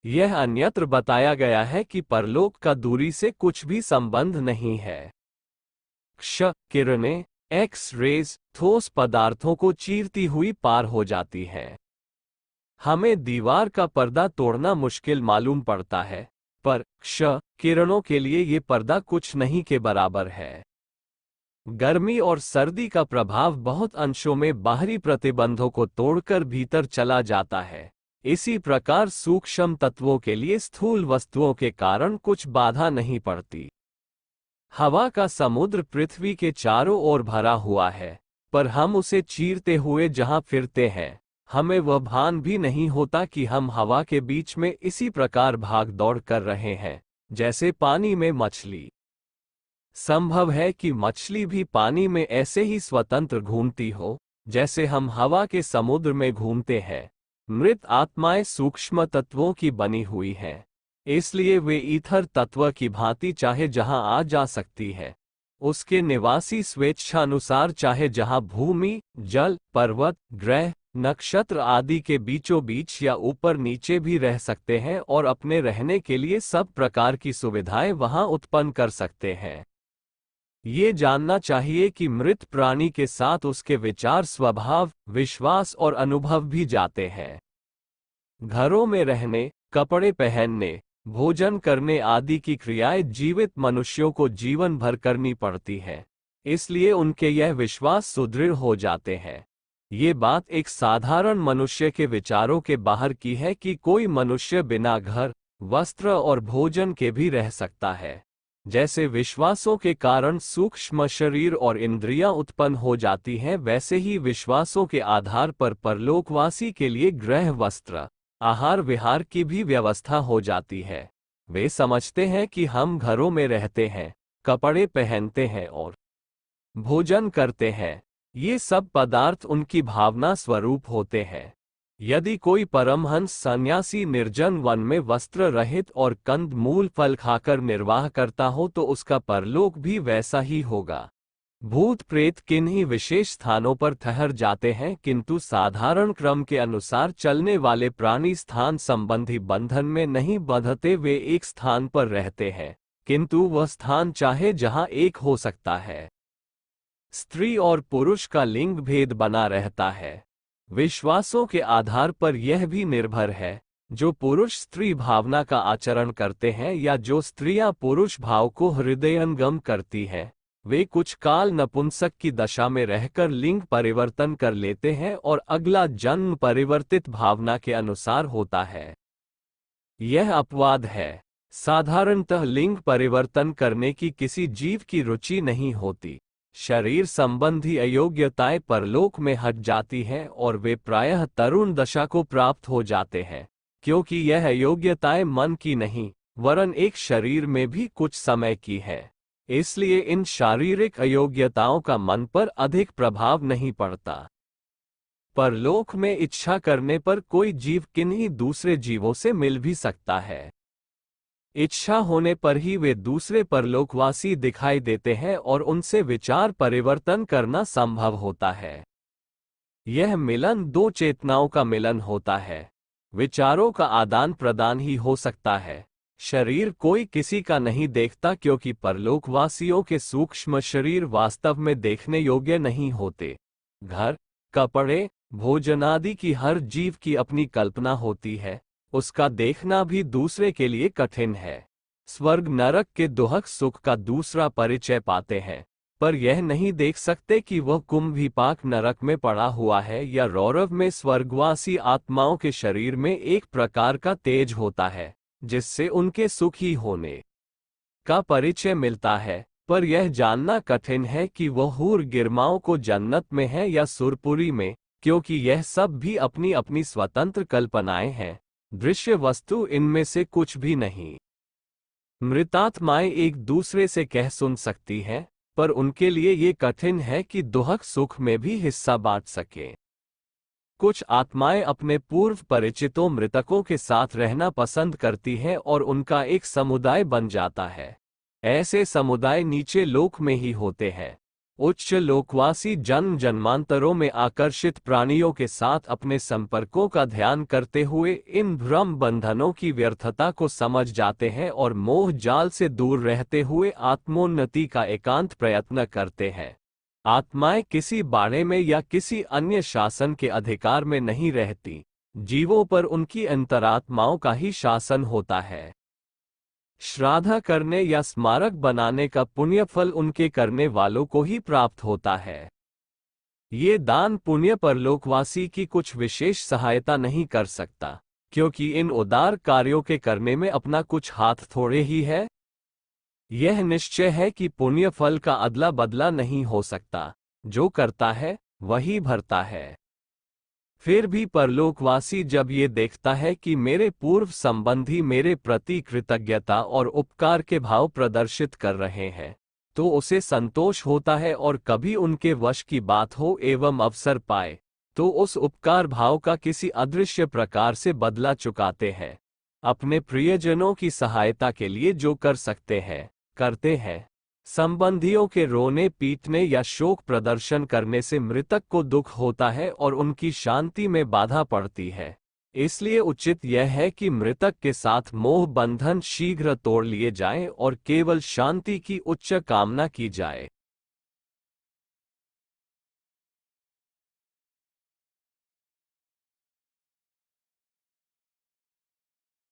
यह अन्यत्र बताया गया है कि परलोक का दूरी से कुछ भी संबंध नहीं है। क्ष किरणें, एक्स रेज, ठोस पदार्थों को चीरती हुई पार हो जाती हैं। हमें दीवार का पर्दा तोड़ना मुश्किल मालूम पड़ता है, पर क्ष किरणों के लिए ये पर्दा कुछ नहीं के बराबर है। गर्मी और सर्दी का प्रभाव बहुत अंशों में बाहरी प्रतिबंधों को तोड़कर भीतर चला जाता है। इसी प्रकार सूक्ष्म तत्वों के लिए स्थूल वस्तुओं के कारण कुछ बाधा नहीं पड़ती। हवा का समुद्र पृथ्वी के चारों ओर भरा हुआ है, पर हम उसे चीरते हुए जहां फिरते हैं, हमें वह भान भी नहीं होता कि हम हवा के बीच में इसी प्रकार भाग दौड़ कर रहे हैं जैसे पानी में मछली। संभव है कि मछली भी पानी में ऐसे ही स्वतंत्र घूमती हो जैसे हम हवा के समुद्र में घूमते हैं। मृत आत्माएं सूक्ष्म तत्वों की बनी हुई हैं, इसलिए वे ईथर तत्व की भांति चाहे जहां आ जा सकती है। उसके निवासी स्वेच्छानुसार चाहे जहां भूमि, जल, पर्वत, ग्रह, नक्षत्र आदि के बीचों बीच या ऊपर नीचे भी रह सकते हैं और अपने रहने के लिए सब प्रकार की सुविधाएं वहां उत्पन्न कर सकते हैं। ये जानना चाहिए कि मृत प्राणी के साथ उसके विचार, स्वभाव, विश्वास और अनुभव भी जाते हैं। घरों में रहने, कपड़े पहनने, भोजन करने आदि की क्रियाएं जीवित मनुष्यों को जीवन भर करनी पड़ती हैं, इसलिए उनके यह विश्वास सुदृढ़ हो जाते हैं। ये बात एक साधारण मनुष्य के विचारों के बाहर की है कि कोई मनुष्य बिना घर, वस्त्र और भोजन के भी रह सकता है। जैसे विश्वासों के कारण सूक्ष्म शरीर और इंद्रियां उत्पन्न हो जाती हैं, वैसे ही विश्वासों के आधार पर परलोकवासी के लिए गृह, वस्त्र, आहार विहार की भी व्यवस्था हो जाती है। वे समझते हैं कि हम घरों में रहते हैं, कपड़े पहनते हैं और भोजन करते हैं। ये सब पदार्थ उनकी भावना स्वरूप होते हैं। यदि कोई परमहंस सन्यासी निर्जन वन में वस्त्र रहित और कंद मूल फल खाकर निर्वाह करता हो तो उसका परलोक भी वैसा ही होगा। भूत प्रेत किन्हीं विशेष स्थानों पर ठहर जाते हैं, किंतु साधारण क्रम के अनुसार चलने वाले प्राणी स्थान संबंधी बंधन में नहीं बंधते। वे एक स्थान पर रहते हैं, किंतु वह स्थान चाहे जहां एक हो सकता है। स्त्री और पुरुष का लिंग भेद बना रहता है। विश्वासों के आधार पर यह भी निर्भर है, जो पुरुष स्त्री भावना का आचरण करते हैं या जो स्त्रियां पुरुष भाव को हृदयंगम करती हैं, वे कुछ काल नपुंसक की दशा में रहकर लिंग परिवर्तन कर लेते हैं और अगला जन्म परिवर्तित भावना के अनुसार होता है। यह अपवाद है। साधारणतः लिंग परिवर्तन करने की किसी जीव की रुचि नहीं होती। शरीर संबंधी अयोग्यताएं परलोक में हट जाती हैं और वे प्रायः तरुण दशा को प्राप्त हो जाते हैं, क्योंकि यह अयोग्यताएं मन की नहीं, वरन एक शरीर में भी कुछ समय की है। इसलिए इन शारीरिक अयोग्यताओं का मन पर अधिक प्रभाव नहीं पड़ता। परलोक में इच्छा करने पर कोई जीव किन्हीं दूसरे जीवों से मिल भी सकता है। इच्छा होने पर ही वे दूसरे परलोकवासी दिखाई देते हैं और उनसे विचार परिवर्तन करना संभव होता है। यह मिलन दो चेतनाओं का मिलन होता है। विचारों का आदान प्रदान ही हो सकता है। शरीर कोई किसी का नहीं देखता, क्योंकि परलोकवासियों के सूक्ष्म शरीर वास्तव में देखने योग्य नहीं होते। घर, कपड़े, भोजन आदि की हर जीव की अपनी कल्पना होती है, उसका देखना भी दूसरे के लिए कठिन है। स्वर्ग नरक के दुहक सुख का दूसरा परिचय पाते हैं, पर यह नहीं देख सकते कि वह कुंभीपाक नरक में पड़ा हुआ है या रौरव में स्वर्गवासी आत्माओं के शरीर में एक प्रकार का तेज होता है, जिससे उनके सुखी होने का परिचय मिलता है। पर यह जानना कठिन है कि वह हूर गिरमाओं को जन्नत में है या सुरपुरी में, क्योंकि यह सब भी अपनी अपनी स्वतंत्र कल्पनाएं हैं। दृश्य वस्तु इनमें से कुछ भी नहीं। मृतात्माएं एक दूसरे से कह सुन सकती हैं, पर उनके लिए ये कठिन है कि दुहक सुख में भी हिस्सा बांट सके। कुछ आत्माएं अपने पूर्व परिचितों मृतकों के साथ रहना पसंद करती हैं और उनका एक समुदाय बन जाता है। ऐसे समुदाय नीचे लोक में ही होते हैं। उच्च लोकवासी जन्म जन्मांतरों में आकर्षित प्राणियों के साथ अपने संपर्कों का ध्यान करते हुए इन भ्रम बंधनों की व्यर्थता को समझ जाते हैं और मोह जाल से दूर रहते हुए आत्मोन्नति का एकांत प्रयत्न करते हैं। आत्माएं किसी बाड़े में या किसी अन्य शासन के अधिकार में नहीं रहती, जीवों पर उनकी अंतरात्माओं का ही शासन होता है। श्राद्ध करने या स्मारक बनाने का पुण्य फल उनके करने वालों को ही प्राप्त होता है। ये दान पुण्य परलोकवासी की कुछ विशेष सहायता नहीं कर सकता, क्योंकि इन उदार कार्यों के करने में अपना कुछ हाथ थोड़े ही है। यह निश्चय है कि पुण्य फल का अदला बदला नहीं हो सकता, जो करता है वही भरता है। फिर भी परलोकवासी जब ये देखता है कि मेरे पूर्व संबंधी मेरे प्रति कृतज्ञता और उपकार के भाव प्रदर्शित कर रहे हैं, तो उसे संतोष होता है, और कभी उनके वश की बात हो एवं अवसर पाए तो उस उपकार भाव का किसी अदृश्य प्रकार से बदला चुकाते हैं। अपने प्रियजनों की सहायता के लिए जो कर सकते हैं करते हैं। संबंधियों के रोने पीटने या शोक प्रदर्शन करने से मृतक को दुख होता है और उनकी शांति में बाधा पड़ती है। इसलिए उचित यह है कि मृतक के साथ मोह बंधन शीघ्र तोड़ लिए जाएं और केवल शांति की उच्च कामना की जाए।